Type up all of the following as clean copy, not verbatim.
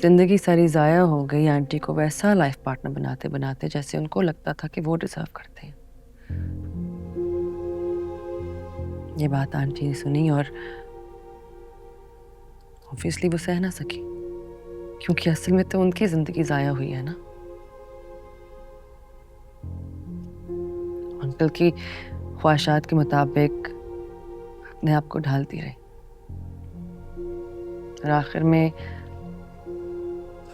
जिंदगी सारी ज़ाया हो गई आंटी को वैसा लाइफ पार्टनर बनाते बनाते जैसे उनको लगता था कि वो डिजर्व करते हैं। ये बात आंटी ने सुनी और ऑब्वियसली वो सह ना सकी, क्योंकि असल में तो उनकी जिंदगी ज़ाया हुई है ना। अंकल की ख्वाहिशात के मुताबिक अपने आप को ढालती रही और आखिर में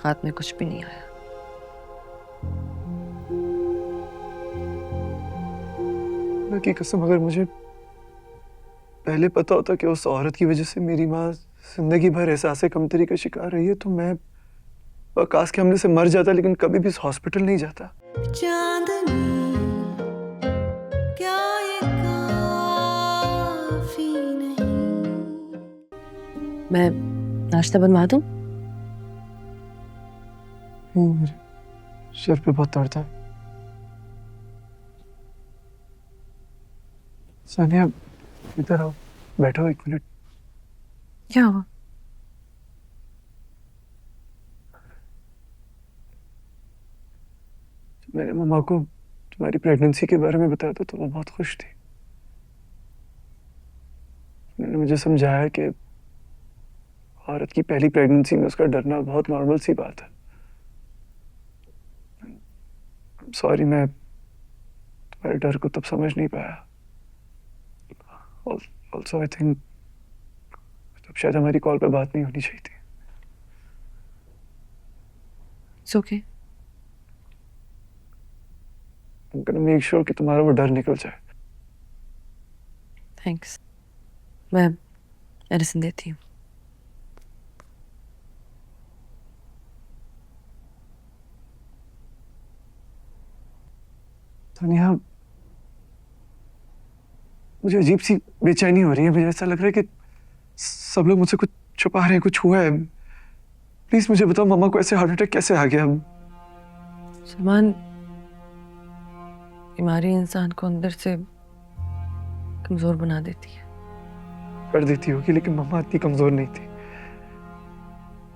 हाथ में कुछ भी नहीं आया। अल्लाह की कसम, अगर मुझे पहले पता होता कि उस औरत की वजह से मेरी माँ जिंदगी भर एहसास कमतरी का शिकार रही है, तो मैं आकाश के हमले से मर जाता, लेकिन कभी भी इस हॉस्पिटल नहीं जाता। चांदनी क्या ये काफी नहीं। मैं नाश्ता बनवा दूं? मेरे सिर पे बहुत दर्द है। सानिया, इधर आओ, बैठो 1 मिनट। क्या हुआ? मैंने मम्मा को तुम्हारी प्रेगनेंसी के बारे में बताया था तो वो बहुत खुश थी। उन्होंने मुझे समझाया कि औरत की पहली प्रेगनेंसी में उसका डरना बहुत नॉर्मल सी बात है। सॉरी, मैं तुम्हारे डर को तब समझ नहीं पाया। ऑल्सो आई थिंक तब शायद हमारी कॉल पे बात नहीं होनी चाहिए थी। It's okay. I'm gonna make sure कि तुम्हारा वो डर निकल जाए। थैंक्स। मैं मेडिसिन देती हूँ। तानिया, मुझे अजीब सी बेचैनी हो रही है। मुझे ऐसा लग रहा है कि सब लोग मुझसे कुछ छुपा रहे हैं, कुछ हुआ है। प्लीज मुझे बताओ, मम्मा को ऐसे हार्ट अटैक कैसे आ गया? सलमान, बीमारी इंसान को अंदर से कमजोर बना देती है। कर देती होगी, लेकिन मम्मा इतनी कमजोर नहीं थी।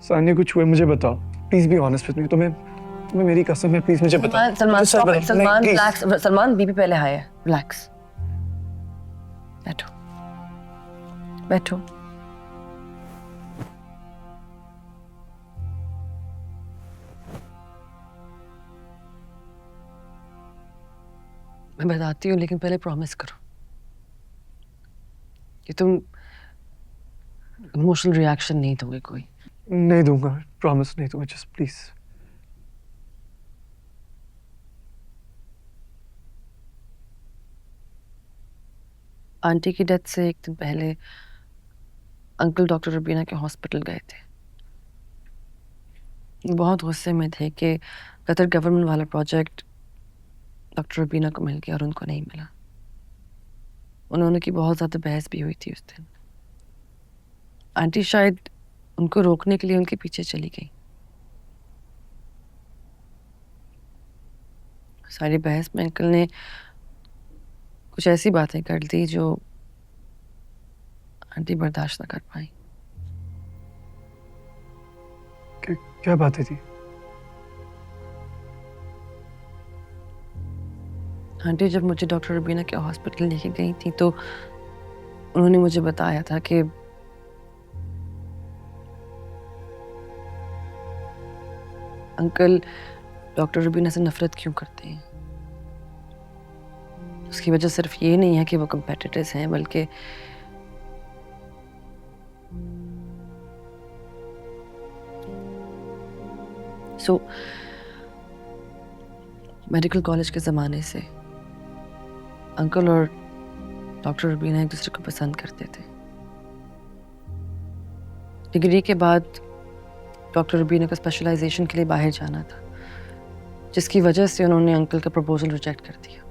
सानिया, कुछ हुआ मुझे बताओ। Please be honest with me. तुम्हें मेरी कसम है, प्लीज मुझे बताओ। Salman, stop it. Salman, please। relax. Salman, BP पहले हाई है। रिलैक्स। बैठो बैठो। मैं बताती हूँ, लेकिन पहले प्रॉमिस करो कि तुम इमोशनल रिएक्शन नहीं दोगे कोई। नहीं दूंगा, प्रॉमिस नहीं दूंगा, जस्ट प्लीज। आंटी की डेथ से एक दिन पहले अंकल डॉक्टर रुबीना के हॉस्पिटल गए थे। बहुत गुस्से में थे कि कतर गवर्नमेंट वाला प्रोजेक्ट डॉक्टर रुबीना को मिल गया और उनको नहीं मिला। उन्होंने की बहुत ज़्यादा बहस भी हुई थी उस दिन। आंटी शायद उनको रोकने के लिए उनके पीछे चली गई। सारी बहस में अंकल ने कुछ ऐसी बातें कर दी जो आंटी बर्दाश्त ना कर पाई। क्या बातें थी? आंटी जब मुझे डॉक्टर रुबीना के हॉस्पिटल लेके गई थी तो उन्होंने मुझे बताया था कि अंकल डॉक्टर रुबीना से नफरत क्यों करते हैं। उसकी वजह सिर्फ ये नहीं है कि वो कम्पेटिटर्स हैं, बल्कि मेडिकल कॉलेज के ज़माने से अंकल और डॉक्टर रुबीना एक दूसरे को पसंद करते थे। डिग्री के बाद डॉक्टर रुबीना को स्पेशलाइजेशन के लिए बाहर जाना था, जिसकी वजह से उन्होंने अंकल का प्रपोजल रिजेक्ट कर दिया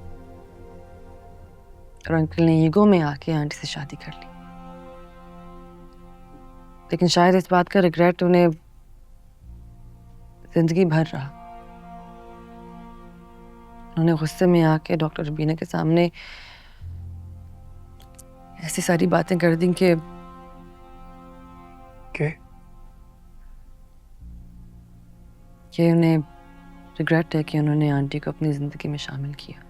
और अंकल ने ईगो में आके आंटी से शादी कर ली। लेकिन शायद इस बात का रिग्रेट उन्हें जिंदगी भर रहा। उन्होंने गुस्से में आके डॉक्टर रुबीना के सामने ऐसी सारी बातें कर दी कि ये उन्हें रिग्रेट है कि उन्होंने आंटी को अपनी ज़िंदगी में शामिल किया,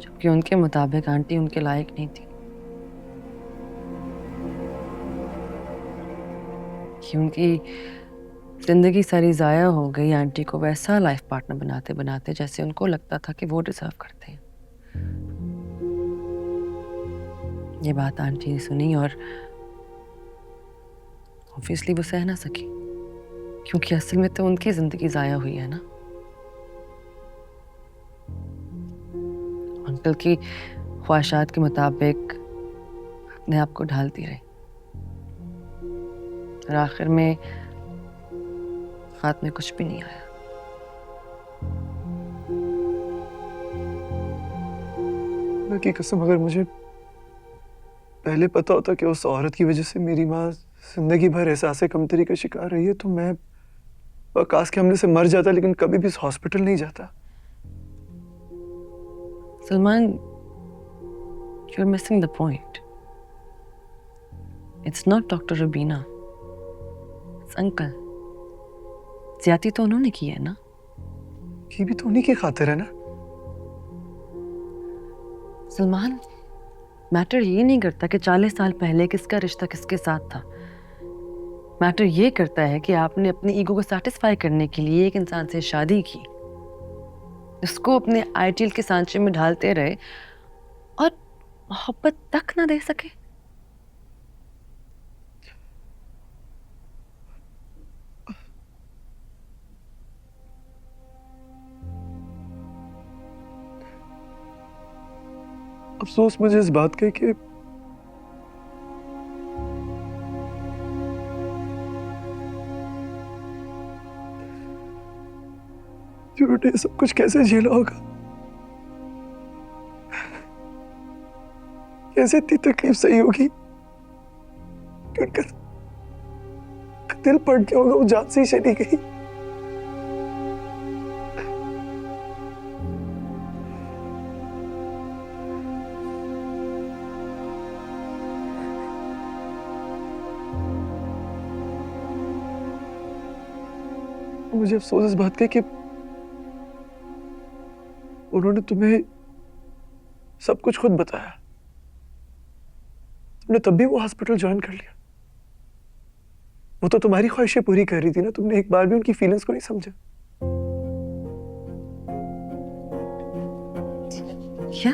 जबकि उनके मुताबिक आंटी उनके लायक नहीं थी। कि उनकी ज़िंदगी सारी ज़ाया हो गई आंटी को वैसा लाइफ पार्टनर बनाते बनाते जैसे उनको लगता था कि वो डिज़र्व करते हैं। ये बात आंटी ने सुनी और ऑब्वियसली वो सह ना सकी, क्योंकि असल में तो उनकी ज़िंदगी ज़ाया हुई है ना। अंकल की ख्वाहिशात के मुताबिक अपने आप को ढालती रही और आखिर में हाथ में कुछ भी नहीं आया। खुदा की कसम, अगर मुझे पहले पता होता कि उस औरत की वजह से मेरी माँ जिंदगी भर एहसास कमतरी का शिकार रही है, तो मैं आकाश के हमले से मर जाता, लेकिन कभी भी इस हॉस्पिटल नहीं जाता। Salman, you're missing the point. It's not Dr. Rubina. It's Uncle. ज्यादती तो उन्होंने की है ना। ये भी तो उन्हीं की खातिर है ना। सलमान, मैटर ये नहीं करता कि 40 साल पहले किसका रिश्ता किसके साथ था। मैटर ये करता है कि आपने अपनी ईगो को सेटिस्फाई करने के लिए एक इंसान से शादी की, उसको अपने आइडियल के सांचे में ढालते रहे और मोहब्बत तक ना दे सके। अफसोस मुझे इस बात का कि ने सब कुछ कैसे झेला होगा, कैसे इतनी तकलीफ सही होगी, कि उनका दिल पड़ गया होगा, वो जान से ही चली गई। मुझे अफसोस इस बात का कि उन्होंने तुम्हें सब कुछ खुद बताया। तुमने तब भी वो हॉस्पिटल ज्वाइन कर लिया। वो तो तुम्हारी ख्वाहिशें पूरी कर रही थी ना, तुमने एक बार भी उनकी फीलिंग्स को नहीं समझा। क्या